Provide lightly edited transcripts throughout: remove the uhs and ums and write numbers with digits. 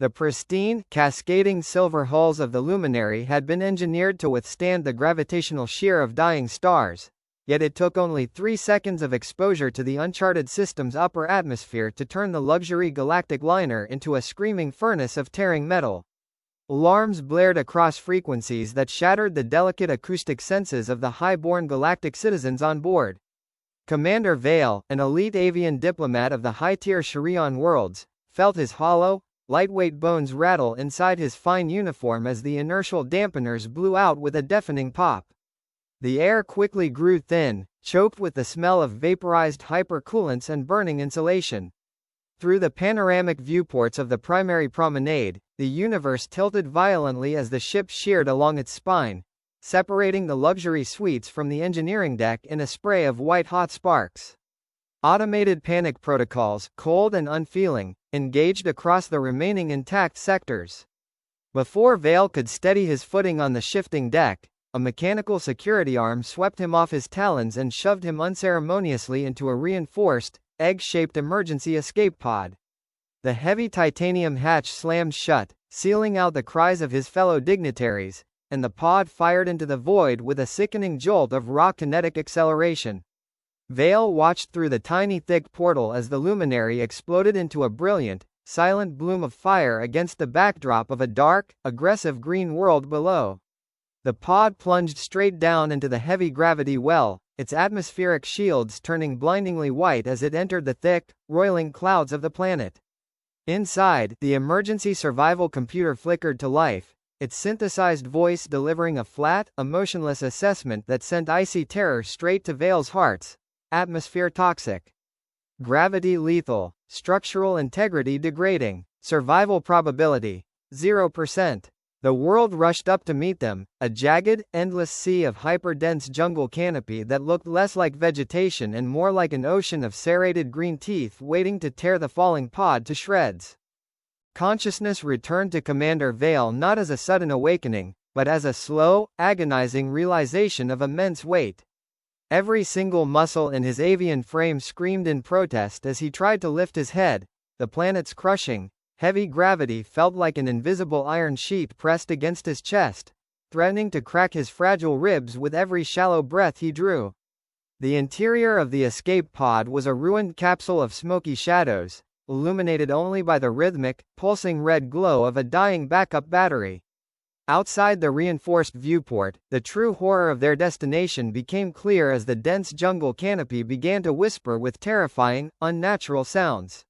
The pristine, cascading silver hulls of the Luminary had been engineered to withstand the gravitational shear of dying stars, yet it took only 3 seconds of exposure to the uncharted system's upper atmosphere to turn the luxury galactic liner into a screaming furnace of tearing metal. Alarms blared across frequencies that shattered the delicate acoustic senses of the high-born galactic citizens on board. Commander Vael, an elite avian diplomat of the high-tier Sharion worlds, felt his hollow, lightweight bones rattle inside his fine uniform as the inertial dampeners blew out with a deafening pop. The air quickly grew thin, choked with the smell of vaporized hypercoolants and burning insulation. Through the panoramic viewports of the primary promenade, the universe tilted violently as the ship sheared along its spine, separating the luxury suites from the engineering deck in a spray of white-hot sparks. Automated panic protocols, cold and unfeeling, engaged across the remaining intact sectors. Before Vael could steady his footing on the shifting deck, a mechanical security arm swept him off his talons and shoved him unceremoniously into a reinforced, egg-shaped emergency escape pod. The heavy titanium hatch slammed shut, sealing out the cries of his fellow dignitaries, and the pod fired into the void with a sickening jolt of raw kinetic acceleration. Vael watched through the tiny thick portal as the Luminary exploded into a brilliant, silent bloom of fire against the backdrop of a dark, aggressive green world below. The pod plunged straight down into the heavy gravity well, its atmospheric shields turning blindingly white as it entered the thick, roiling clouds of the planet. Inside, the emergency survival computer flickered to life, its synthesized voice delivering a flat, emotionless assessment that sent icy terror straight to Vael's heart. Atmosphere toxic. Gravity lethal. Structural integrity degrading. Survival probability 0%. The world rushed up to meet them, a jagged, endless sea of hyper-dense jungle canopy that looked less like vegetation and more like an ocean of serrated green teeth waiting to tear the falling pod to shreds. Consciousness returned to Commander Vael not as a sudden awakening, but as a slow, agonizing realization of immense weight. Every single muscle in his avian frame screamed in protest as he tried to lift his head. The planet's crushing, heavy gravity felt like an invisible iron sheet pressed against his chest, threatening to crack his fragile ribs with every shallow breath he drew. The interior of the escape pod was a ruined capsule of smoky shadows, illuminated only by the rhythmic, pulsing red glow of a dying backup battery. Outside the reinforced viewport, the true horror of their destination became clear as the dense jungle canopy began to whisper with terrifying, unnatural sounds.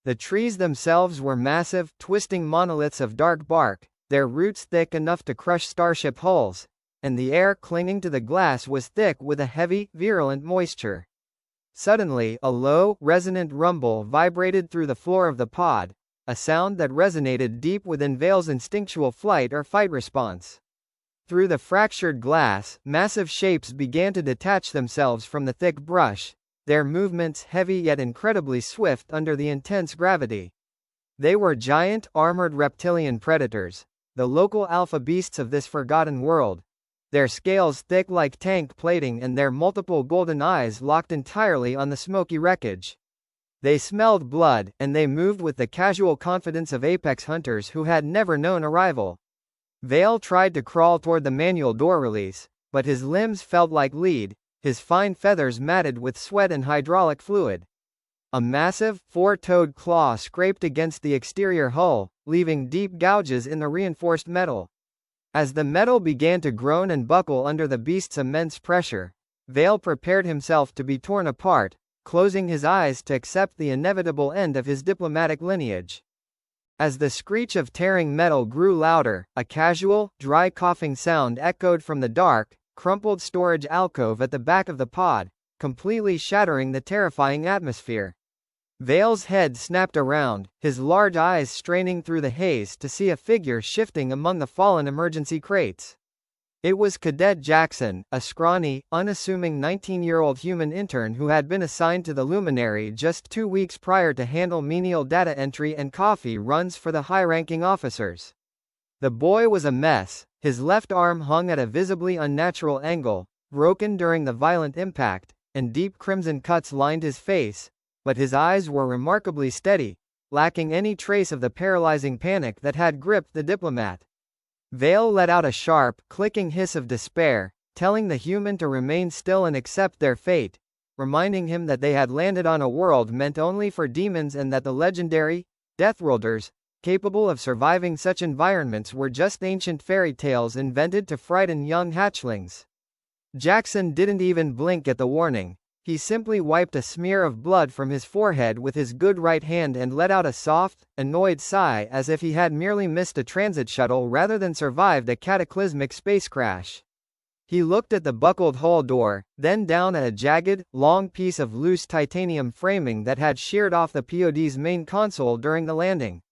The trees themselves were massive, twisting monoliths of dark bark, their roots thick enough to crush starship hulls, and the air clinging to the glass was thick with a heavy, virulent moisture. Suddenly, a low, resonant rumble vibrated through the floor of the pod, a sound that resonated deep within Vael's instinctual flight or fight response. Through the fractured glass, massive shapes began to detach themselves from the thick brush, their movements heavy yet incredibly swift under the intense gravity. They were giant, armored reptilian predators, the local alpha beasts of this forgotten world, their scales thick like tank plating and their multiple golden eyes locked entirely on the smoky wreckage. They smelled blood, and they moved with the casual confidence of apex hunters who had never known a rival. Vael tried to crawl toward the manual door release, but his limbs felt like lead, his fine feathers matted with sweat and hydraulic fluid. A massive, four-toed claw scraped against the exterior hull, leaving deep gouges in the reinforced metal. As the metal began to groan and buckle under the beast's immense pressure, Vael prepared himself to be torn apart, closing his eyes to accept the inevitable end of his diplomatic lineage. As the screech of tearing metal grew louder, a casual, dry coughing sound echoed from the dark, crumpled storage alcove at the back of the pod, completely shattering the terrifying atmosphere. Vael's head snapped around, his large eyes straining through the haze to see a figure shifting among the fallen emergency crates. It was Cadet Jaxon, a scrawny, unassuming 19-year-old human intern who had been assigned to the Luminary just 2 weeks prior to handle menial data entry and coffee runs for the high-ranking officers. The boy was a mess, his left arm hung at a visibly unnatural angle, broken during the violent impact, and deep crimson cuts lined his face, but his eyes were remarkably steady, lacking any trace of the paralyzing panic that had gripped the diplomat. Vael let out a sharp, clicking hiss of despair, telling the human to remain still and accept their fate, reminding him that they had landed on a world meant only for demons and that the legendary Deathworlders, capable of surviving such environments, were just ancient fairy tales invented to frighten young hatchlings. Jaxon didn't even blink at the warning. He simply wiped a smear of blood from his forehead with his good right hand and let out a soft, annoyed sigh as if he had merely missed a transit shuttle rather than survived a cataclysmic space crash. He looked at the buckled hull door, then down at a jagged, long piece of loose titanium framing that had sheared off the POD's main console during the landing.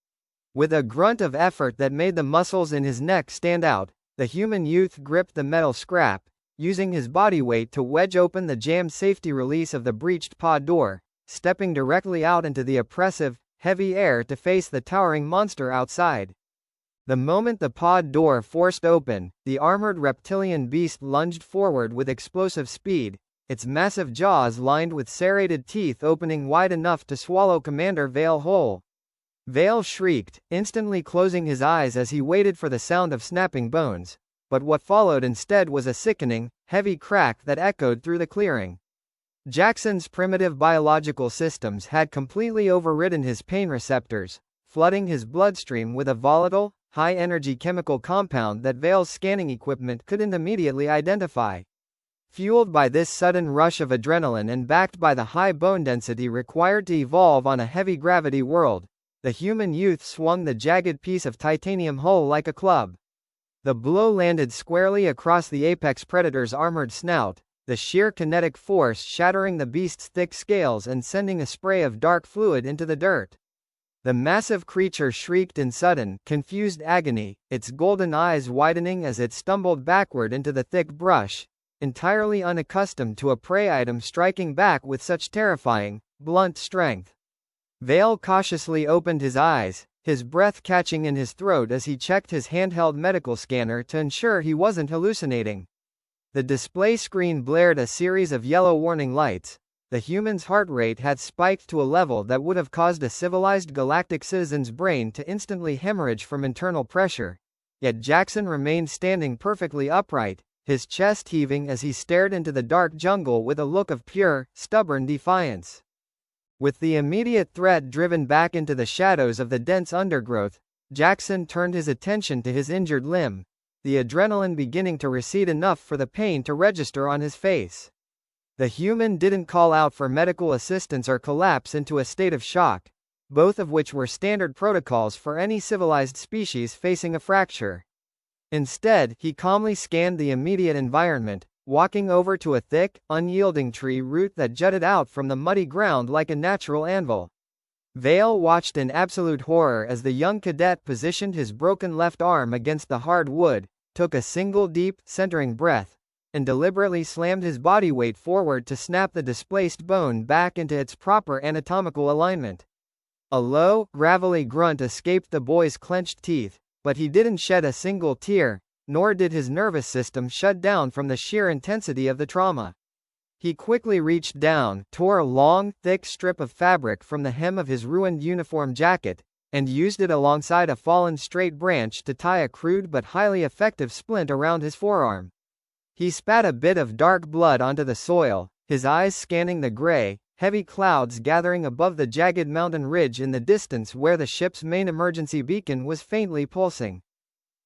With a grunt of effort that made the muscles in his neck stand out, the human youth gripped the metal scrap, using his body weight to wedge open the jammed safety release of the breached pod door, stepping directly out into the oppressive, heavy air to face the towering monster outside. The moment the pod door forced open, the armored reptilian beast lunged forward with explosive speed, its massive jaws lined with serrated teeth opening wide enough to swallow Commander Vael whole. Vael shrieked, instantly closing his eyes as he waited for the sound of snapping bones. But what followed instead was a sickening, heavy crack that echoed through the clearing. Jaxon's primitive biological systems had completely overridden his pain receptors, flooding his bloodstream with a volatile, high-energy chemical compound that Vael's scanning equipment couldn't immediately identify. Fueled by this sudden rush of adrenaline and backed by the high bone density required to evolve on a heavy-gravity world, the human youth swung the jagged piece of titanium hull like a club. The blow landed squarely across the apex predator's armored snout, the sheer kinetic force shattering the beast's thick scales and sending a spray of dark fluid into the dirt. The massive creature shrieked in sudden, confused agony, its golden eyes widening as it stumbled backward into the thick brush, entirely unaccustomed to a prey item striking back with such terrifying, blunt strength. Vael cautiously opened his eyes, his breath catching in his throat as he checked his handheld medical scanner to ensure he wasn't hallucinating. The display screen blared a series of yellow warning lights. The human's heart rate had spiked to a level that would have caused a civilized galactic citizen's brain to instantly hemorrhage from internal pressure. Yet Jaxon remained standing perfectly upright, his chest heaving as he stared into the dark jungle with a look of pure, stubborn defiance. With the immediate threat driven back into the shadows of the dense undergrowth, Jaxon turned his attention to his injured limb, the adrenaline beginning to recede enough for the pain to register on his face. The human didn't call out for medical assistance or collapse into a state of shock, both of which were standard protocols for any civilized species facing a fracture. Instead, he calmly scanned the immediate environment, walking over to a thick, unyielding tree root that jutted out from the muddy ground like a natural anvil. Vael watched in absolute horror as the young cadet positioned his broken left arm against the hard wood, took a single deep, centering breath, and deliberately slammed his body weight forward to snap the displaced bone back into its proper anatomical alignment. A low, gravelly grunt escaped the boy's clenched teeth, but he didn't shed a single tear, nor did his nervous system shut down from the sheer intensity of the trauma. He quickly reached down, tore a long, thick strip of fabric from the hem of his ruined uniform jacket, and used it alongside a fallen straight branch to tie a crude but highly effective splint around his forearm. He spat a bit of dark blood onto the soil, his eyes scanning the gray, heavy clouds gathering above the jagged mountain ridge in the distance where the ship's main emergency beacon was faintly pulsing.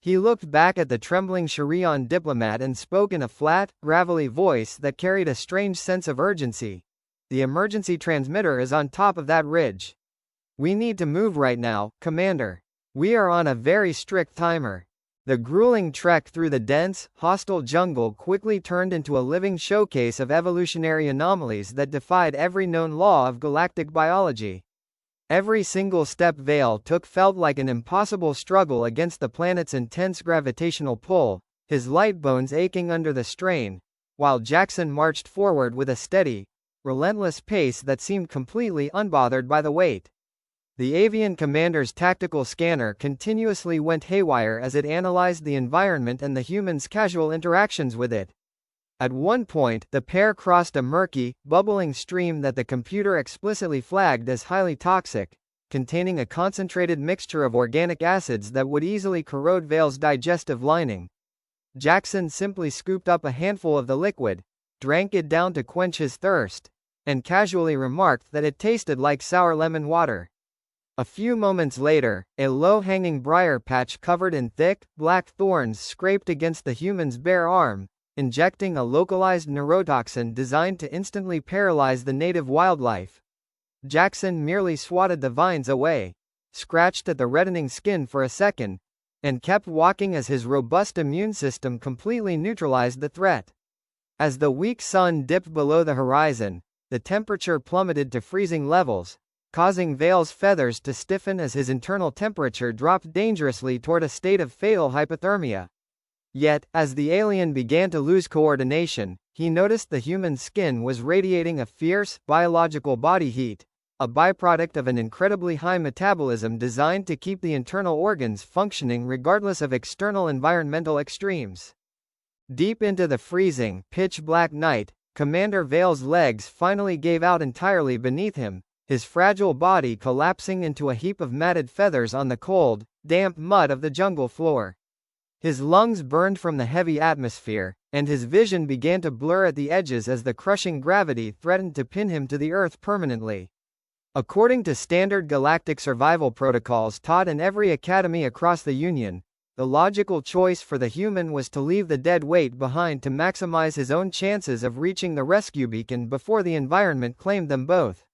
He looked back at the trembling Sharion diplomat and spoke in a flat, gravelly voice that carried a strange sense of urgency. "The emergency transmitter is on top of that ridge. We need to move right now, Commander. We are on a very strict timer." The grueling trek through the dense, hostile jungle quickly turned into a living showcase of evolutionary anomalies that defied every known law of galactic biology. Every single step Vael took felt like an impossible struggle against the planet's intense gravitational pull, his light bones aching under the strain, while Jaxon marched forward with a steady, relentless pace that seemed completely unbothered by the weight. The avian commander's tactical scanner continuously went haywire as it analyzed the environment and the human's casual interactions with it. At one point, the pair crossed a murky, bubbling stream that the computer explicitly flagged as highly toxic, containing a concentrated mixture of organic acids that would easily corrode Vael's digestive lining. Jaxon simply scooped up a handful of the liquid, drank it down to quench his thirst, and casually remarked that it tasted like sour lemon water. A few moments later, a low-hanging briar patch covered in thick, black thorns scraped against the human's bare arm, injecting a localized neurotoxin designed to instantly paralyze the native wildlife. Jaxon merely swatted the vines away, scratched at the reddening skin for a second, and kept walking as his robust immune system completely neutralized the threat. As the weak sun dipped below the horizon, the temperature plummeted to freezing levels, causing Vael's feathers to stiffen as his internal temperature dropped dangerously toward a state of fatal hypothermia. Yet, as the alien began to lose coordination, he noticed the human skin was radiating a fierce, biological body heat, a byproduct of an incredibly high metabolism designed to keep the internal organs functioning regardless of external environmental extremes. Deep into the freezing, pitch-black night, Commander Vael's legs finally gave out entirely beneath him, his fragile body collapsing into a heap of matted feathers on the cold, damp mud of the jungle floor. His lungs burned from the heavy atmosphere, and his vision began to blur at the edges as the crushing gravity threatened to pin him to the earth permanently. According to standard galactic survival protocols taught in every academy across the Union, the logical choice for the human was to leave the dead weight behind to maximize his own chances of reaching the rescue beacon before the environment claimed them both.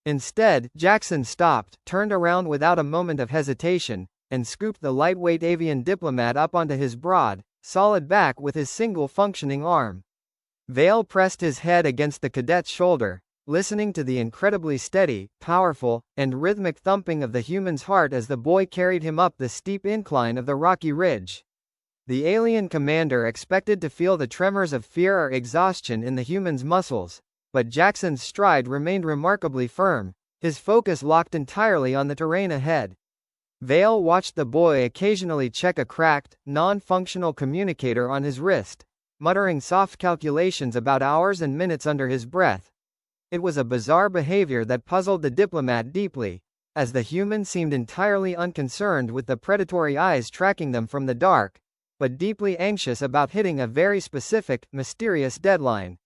Instead, Jaxon stopped, turned around without a moment of hesitation, and scooped the lightweight avian diplomat up onto his broad, solid back with his single functioning arm. Vael pressed his head against the cadet's shoulder, listening to the incredibly steady, powerful, and rhythmic thumping of the human's heart as the boy carried him up the steep incline of the rocky ridge. The alien commander expected to feel the tremors of fear or exhaustion in the human's muscles, but Jaxon's stride remained remarkably firm, his focus locked entirely on the terrain ahead. Vael watched the boy occasionally check a cracked, non-functional communicator on his wrist, muttering soft calculations about hours and minutes under his breath. It was a bizarre behavior that puzzled the diplomat deeply, as the human seemed entirely unconcerned with the predatory eyes tracking them from the dark, but deeply anxious about hitting a very specific, mysterious deadline.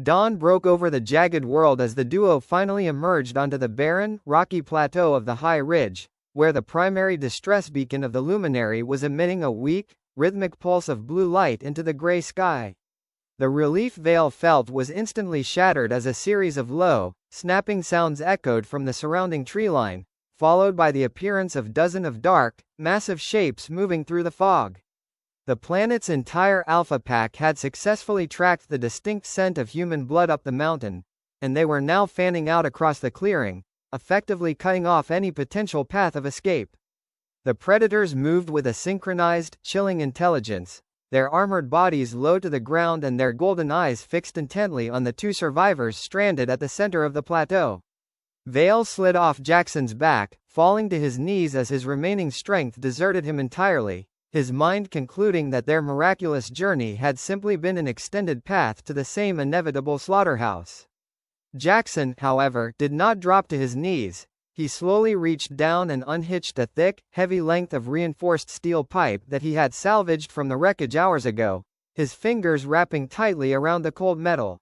Dawn broke over the jagged world as the duo finally emerged onto the barren, rocky plateau of the high ridge, where the primary distress beacon of the Luminary was emitting a weak, rhythmic pulse of blue light into the gray sky. The relief Vael felt was instantly shattered as a series of low, snapping sounds echoed from the surrounding treeline, followed by the appearance of dozens of dark, massive shapes moving through the fog. The planet's entire Alpha Pack had successfully tracked the distinct scent of human blood up the mountain, and they were now fanning out across the clearing, effectively cutting off any potential path of escape. The predators moved with a synchronized, chilling intelligence, their armored bodies low to the ground and their golden eyes fixed intently on the two survivors stranded at the center of the plateau. Vael slid off Jaxon's back, falling to his knees as his remaining strength deserted him entirely, his mind concluding that their miraculous journey had simply been an extended path to the same inevitable slaughterhouse. Jaxon, however, did not drop to his knees. He slowly reached down and unhitched a thick, heavy length of reinforced steel pipe that he had salvaged from the wreckage hours ago, his fingers wrapping tightly around the cold metal.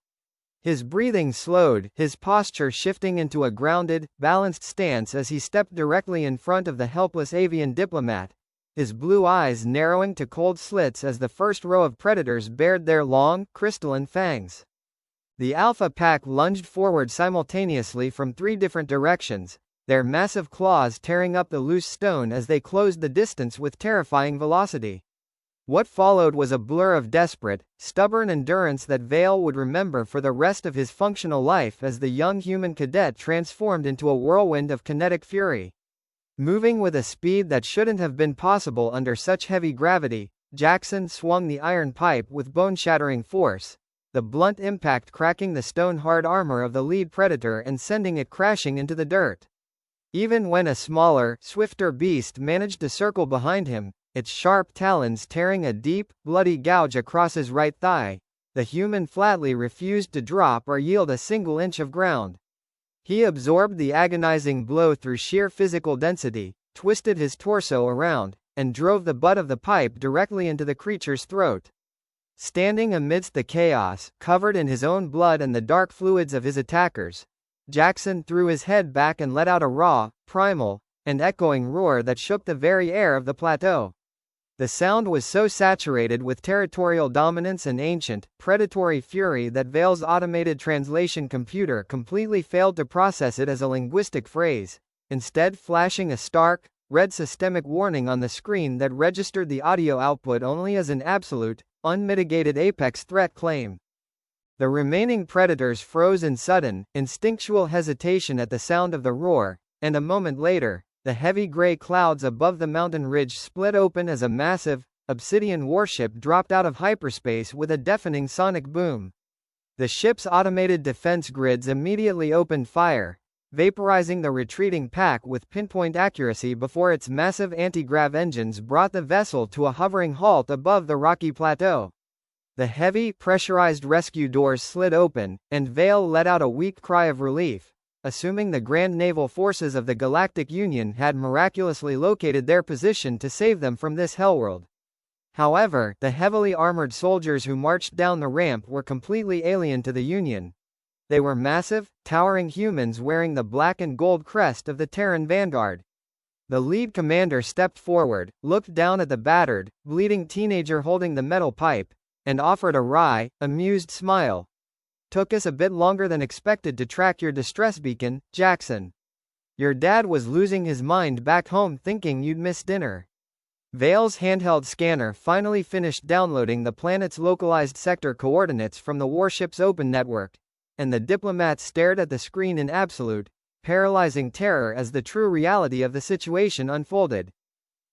His breathing slowed, his posture shifting into a grounded, balanced stance as he stepped directly in front of the helpless avian diplomat, his blue eyes narrowing to cold slits as the first row of predators bared their long, crystalline fangs. The Alpha Pack lunged forward simultaneously from three different directions, their massive claws tearing up the loose stone as they closed the distance with terrifying velocity. What followed was a blur of desperate, stubborn endurance that Vael would remember for the rest of his functional life as the young human cadet transformed into a whirlwind of kinetic fury. Moving with a speed that shouldn't have been possible under such heavy gravity, Jaxon swung the iron pipe with bone-shattering force, the blunt impact cracking the stone-hard armor of the lead predator and sending it crashing into the dirt. Even when a smaller, swifter beast managed to circle behind him, its sharp talons tearing a deep, bloody gouge across his right thigh, the human flatly refused to drop or yield a single inch of ground. He absorbed the agonizing blow through sheer physical density, twisted his torso around, and drove the butt of the pipe directly into the creature's throat. Standing amidst the chaos, covered in his own blood and the dark fluids of his attackers, Jaxon threw his head back and let out a raw, primal, and echoing roar that shook the very air of the plateau. The sound was so saturated with territorial dominance and ancient, predatory fury that Vael's automated translation computer completely failed to process it as a linguistic phrase, instead flashing a stark, red systemic warning on the screen that registered the audio output only as an absolute, unmitigated apex threat claim. The remaining predators froze in sudden, instinctual hesitation at the sound of the roar, and a moment later, the heavy gray clouds above the mountain ridge split open as a massive, obsidian warship dropped out of hyperspace with a deafening sonic boom. The ship's automated defense grids immediately opened fire, vaporizing the retreating pack with pinpoint accuracy before its massive anti-grav engines brought the vessel to a hovering halt above the rocky plateau. The heavy, pressurized rescue doors slid open, and Vael let out a weak cry of relief, assuming the grand naval forces of the Galactic Union had miraculously located their position to save them from this hellworld. However, the heavily armored soldiers who marched down the ramp were completely alien to the Union. They were massive, towering humans wearing the black and gold crest of the Terran Vanguard. The lead commander stepped forward, looked down at the battered, bleeding teenager holding the metal pipe, and offered a wry, amused smile. "Took us a bit longer than expected to track your distress beacon, Jaxon. Your dad was losing his mind back home thinking you'd miss dinner." Vael's handheld scanner finally finished downloading the planet's localized sector coordinates from the warship's open network, and the diplomat stared at the screen in absolute, paralyzing terror as the true reality of the situation unfolded.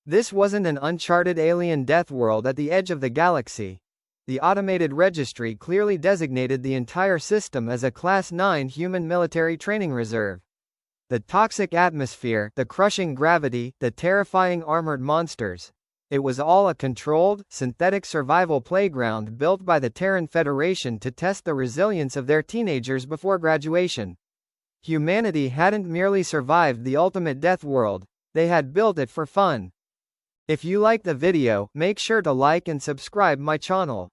This wasn't an uncharted alien death world at the edge of the galaxy. The automated registry clearly designated the entire system as a Class 9 human military training reserve. The toxic atmosphere, the crushing gravity, the terrifying armored monsters. It was all a controlled, synthetic survival playground built by the Terran Federation to test the resilience of their teenagers before graduation. Humanity hadn't merely survived the ultimate death world, they had built it for fun. If you like the video, make sure to like and subscribe my channel.